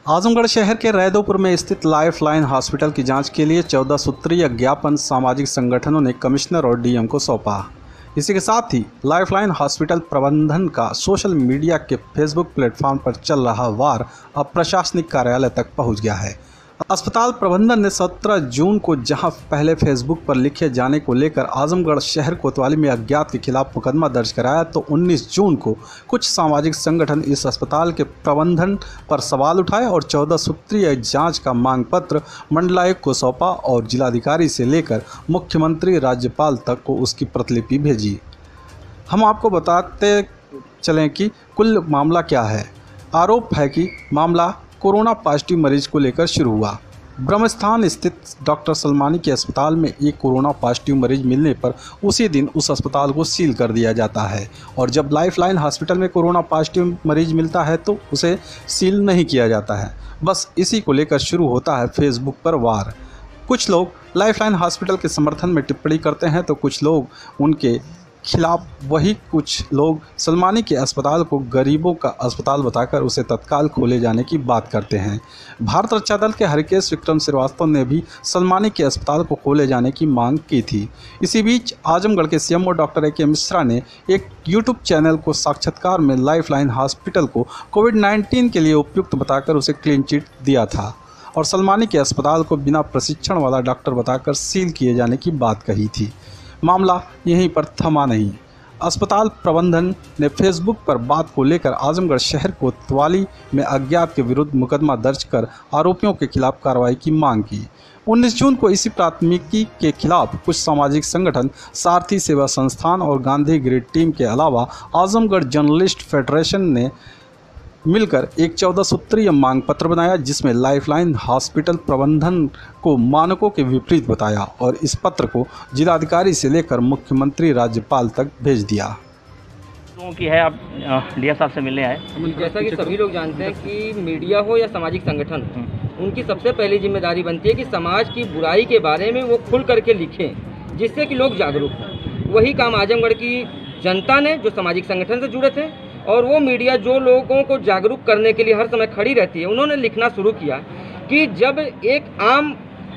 आजमगढ़ शहर के रैदोपुर में स्थित लाइफलाइन हॉस्पिटल की जांच के लिए 14 सूत्रीय ज्ञापन सामाजिक संगठनों ने कमिश्नर और डीएम को सौंपा। इसी के साथ ही लाइफलाइन हॉस्पिटल प्रबंधन का सोशल मीडिया के फेसबुक प्लेटफॉर्म पर चल रहा वार अब प्रशासनिक कार्यालय तक पहुंच गया है। अस्पताल प्रबंधन ने 17 जून को जहां पहले फेसबुक पर लिखे जाने को लेकर आजमगढ़ शहर कोतवाली में अज्ञात के खिलाफ मुकदमा दर्ज कराया, तो 19 जून को कुछ सामाजिक संगठन इस अस्पताल के प्रबंधन पर सवाल उठाए और 14 सूत्रीय जांच का मांग पत्र मंडलायुक्त को सौंपा और जिलाधिकारी से लेकर मुख्यमंत्री राज्यपाल तक को उसकी प्रतिलिपि भेजी। हम आपको बताते चलें कि कुल मामला क्या है। आरोप है कि मामला कोरोना पॉजिटिव मरीज को लेकर शुरू हुआ। ब्रह्मस्थान स्थित डॉक्टर सलमानी के अस्पताल में एक कोरोना पॉजिटिव मरीज मिलने पर उसी दिन उस अस्पताल को सील कर दिया जाता है और जब लाइफलाइन हॉस्पिटल में कोरोना पॉजिटिव मरीज मिलता है तो उसे सील नहीं किया जाता है। बस इसी को लेकर शुरू होता है फेसबुक पर वार। कुछ लोग लाइफलाइन हॉस्पिटल के समर्थन में टिप्पणी करते हैं तो कुछ लोग उनके खिलाफ, वही कुछ लोग सलमानी के अस्पताल को गरीबों का अस्पताल बताकर उसे तत्काल खोले जाने की बात करते हैं। भारत रक्षा दल के हरकेश विक्रम श्रीवास्तव ने भी सलमानी के अस्पताल को खोले जाने की मांग की थी। इसी बीच आजमगढ़ के सीएमओ डॉक्टर ए के मिश्रा ने एक यूट्यूब चैनल को साक्षात्कार में लाइफलाइन हॉस्पिटल को कोविड-19 के लिए उपयुक्त बताकर उसे क्लीन चिट दिया था और सलमानी के अस्पताल को बिना प्रशिक्षण वाला डॉक्टर बताकर सील किए जाने की बात कही थी। मामला यहीं पर थमा नहीं। अस्पताल प्रबंधन ने फेसबुक पर बात को लेकर आजमगढ़ शहर कोतवाली में अज्ञात के विरुद्ध मुकदमा दर्ज कर आरोपियों के खिलाफ कार्रवाई की मांग की। 19 जून को इसी प्राथमिकी के खिलाफ कुछ सामाजिक संगठन, सारथी सेवा संस्थान और गांधी ग्रिड टीम के अलावा आजमगढ़ जर्नलिस्ट फेडरेशन ने मिलकर एक 14 सूत्रीय मांग पत्र बनाया, जिसमें लाइफलाइन हॉस्पिटल प्रबंधन को मानकों के विपरीत बताया और इस पत्र को जिलाधिकारी से लेकर मुख्यमंत्री राज्यपाल तक भेज दिया। लोगों की है, आप डीएम साहब से मिलने आए। जैसा कि सभी लोग जानते हैं कि मीडिया हो या सामाजिक संगठन, उनकी सबसे पहली जिम्मेदारी बनती है कि समाज की बुराई के बारे में वो खुल करके लिखें, जिससे कि लोग जागरूक हों। वही काम आजमगढ़ की जनता ने, जो सामाजिक संगठन से जुड़े थे, और वो मीडिया जो लोगों को जागरूक करने के लिए हर समय खड़ी रहती है, उन्होंने लिखना शुरू किया कि जब एक आम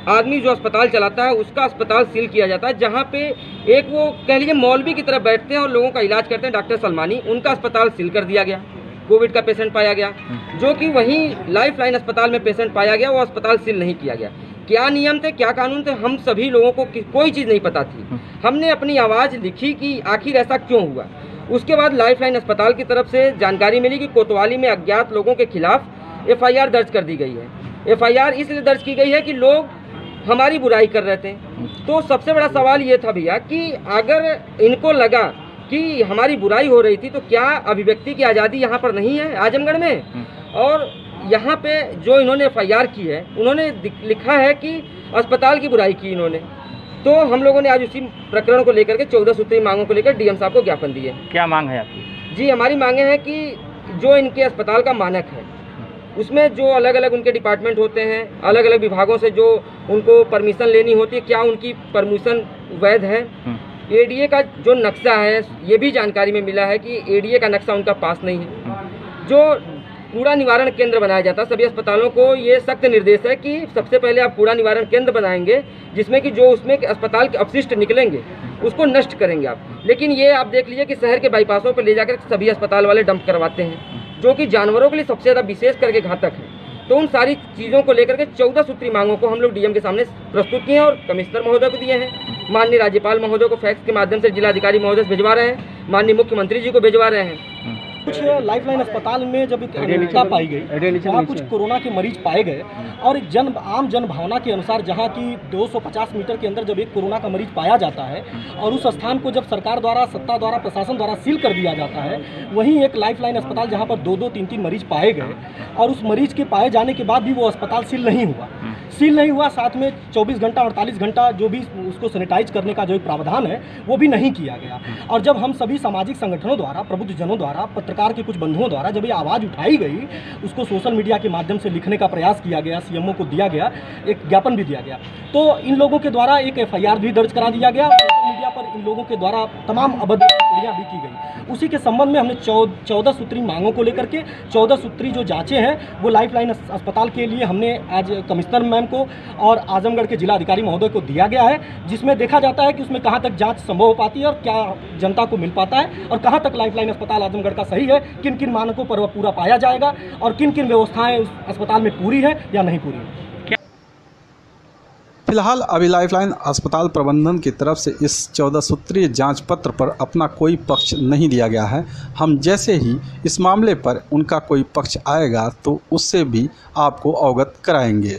आदमी जो अस्पताल चलाता है उसका अस्पताल सील किया जाता है, जहाँ पे एक वो कह लीजिए मौलवी की तरह बैठते हैं और लोगों का इलाज करते हैं, डॉक्टर सलमानी, उनका अस्पताल सील कर दिया गया। कोविड का पेशेंट पाया गया, जो कि वहीं लाइफलाइन अस्पताल में पेशेंट पाया गया, वो अस्पताल सील नहीं किया गया। क्या नियम थे, क्या कानून थे, हम सभी लोगों को कोई चीज़ नहीं पता थी। हमने अपनी आवाज़ लिखी कि आखिर ऐसा क्यों हुआ। उसके बाद लाइफलाइन अस्पताल की तरफ से जानकारी मिली कि कोतवाली में अज्ञात लोगों के खिलाफ एफआईआर दर्ज कर दी गई है। एफआईआर इसलिए दर्ज की गई है कि लोग हमारी बुराई कर रहे थे। तो सबसे बड़ा सवाल ये था भैया कि अगर इनको लगा कि हमारी बुराई हो रही थी तो क्या अभिव्यक्ति की आज़ादी यहाँ पर नहीं है आजमगढ़ में? और यहाँ पे जो इन्होंने एफआईआर की है, उन्होंने लिखा है कि अस्पताल की बुराई की इन्होंने। तो हम लोगों ने आज उसी प्रकरण को लेकर के 14 सूत्रीय मांगों को लेकर डीएम साहब को ज्ञापन दिए। क्या मांग है आपकी? जी, हमारी मांगे हैं कि जो इनके अस्पताल का मानक है, उसमें जो अलग अलग उनके डिपार्टमेंट होते हैं, अलग अलग विभागों से जो उनको परमिशन लेनी होती है, क्या उनकी परमिशन वैध है? एडीए का जो नक्शा है, ये भी जानकारी में मिला है कि एडीए का नक्शा उनका पास नहीं है। जो कूड़ा निवारण केंद्र बनाया जाता है, सभी अस्पतालों को ये सख्त निर्देश है कि सबसे पहले आप कूड़ा निवारण केंद्र बनाएंगे, जिसमें कि जो उसमें अस्पताल के अपशिष्ट निकलेंगे उसको नष्ट करेंगे आप। लेकिन ये आप देख लीजिए कि शहर के बाईपासों पर ले जाकर सभी अस्पताल वाले डंप करवाते हैं, जो कि जानवरों के लिए सबसे ज़्यादा विशेष करके घातक है। तो उन सारी चीज़ों को लेकर के 14 सूत्रीय मांगों को हम लोग डीएम के सामने प्रस्तुत किए हैं और कमिश्नर महोदय को दिए हैं। माननीय राज्यपाल महोदय को फैक्स के माध्यम से जिलाधिकारी महोदय से भिजवा रहे हैं, माननीय मुख्यमंत्री जी को भिजवा रहे हैं। कुछ लाइफलाइन अस्पताल में जब अनियमितता पाई गई, वहाँ कुछ कोरोना के मरीज पाए गए और आम जन भावना के अनुसार जहाँ की 250 मीटर के अंदर जब एक कोरोना का मरीज पाया जाता है और उस स्थान को जब सरकार द्वारा, सत्ता द्वारा, प्रशासन द्वारा सील कर दिया जाता है, वहीं एक लाइफलाइन अस्पताल जहाँ पर 2-2, 3-3 मरीज पाए गए और उस मरीज के पाए जाने के बाद भी वो अस्पताल सील नहीं हुआ। साथ में 24 घंटा 48 घंटा जो भी उसको सैनिटाइज करने का जो एक प्रावधान है वो भी नहीं किया गया। और जब हम सभी सामाजिक संगठनों द्वारा, प्रबुद्धजनों द्वारा, पत्रकार के कुछ बंधुओं द्वारा जब ये आवाज़ उठाई गई, उसको सोशल मीडिया के माध्यम से लिखने का प्रयास किया गया, सीएमओ को दिया गया, एक ज्ञापन भी दिया गया, तो इन लोगों के द्वारा एक एफआईआर भी दर्ज करा दिया गया। सोशल मीडिया पर इन लोगों के द्वारा तमाम अवैध टिप्पणियाँ भी की गई। उसी के संबंध में हमने 14 सूत्री मांगों को लेकर के 14 सूत्री जो जांचें हैं वो लाइफलाइन अस्पताल के लिए हमने आज कमिश्नर मैम को और आजमगढ़ के जिला अधिकारी महोदय को दिया गया है, जिसमें देखा जाता है कि उसमें कहाँ तक जांच संभव हो पाती है और क्या जनता को मिल पाता है और कहाँ तक लाइफलाइन अस्पताल आजमगढ़ का सही है, किन किन मानकों पर वह पूरा पाया जाएगा और किन किन व्यवस्थाएं उस अस्पताल में पूरी है या नहीं पूरी है। फिलहाल अभी लाइफलाइन अस्पताल प्रबंधन की तरफ से इस 14 सूत्रीय जांच पत्र पर अपना कोई पक्ष नहीं दिया गया है। हम जैसे ही इस मामले पर उनका कोई पक्ष आएगा तो उससे भी आपको अवगत कराएंगे।